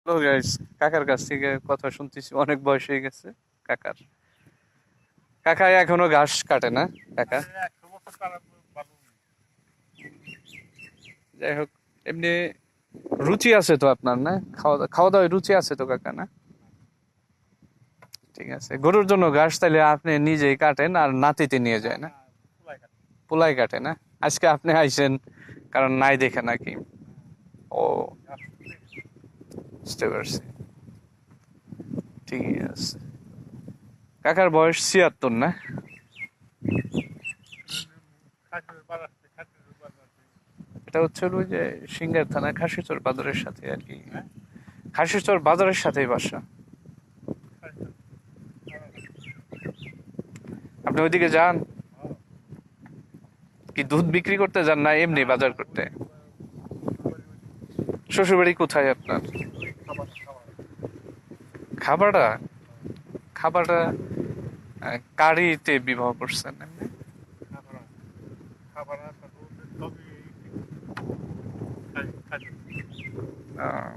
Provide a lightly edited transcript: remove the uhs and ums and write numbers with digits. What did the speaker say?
তো গাইস, কাকার কাছ থেকে কথা শুনতেছি, অনেক বয়স হয়ে গেছে কাকার। কাকা এখনো ঘাস কাটে না কাকা? যাই হোক, এমনি রুচি আছে তো আপনার, না? খাওয়া খাওয়া দাওয়ায় রুচি আছে তো কাকা, না? ঠিক আছে, গরুর জন্য ঘাস তাহলে আপনি নিজেই কাটেন আর নাতিতে নিয়ে যায়, না? পোলাই কাটে, না? আজকে আপনি আইছেন কারণ নাই দেখে নাকি? ও, বুঝতে পারছি। ঠিক আছে। কাকার বয়স 76, না? এটা হচ্ছে ওই যে সিংহের থানা খাসিচর বাজারের সাথে আর কি। খাসিচর বাজারের সাথেই বাসা। আপনি ওইদিকে যান কি? দুধ বিক্রি করতে যান না এমনি বাজার করতে? শ্বশুরবাড়ি কোথায় আপনার? খাবারটা খাবারটা কারিতে বিবাহ করছেন এমনি? আহ,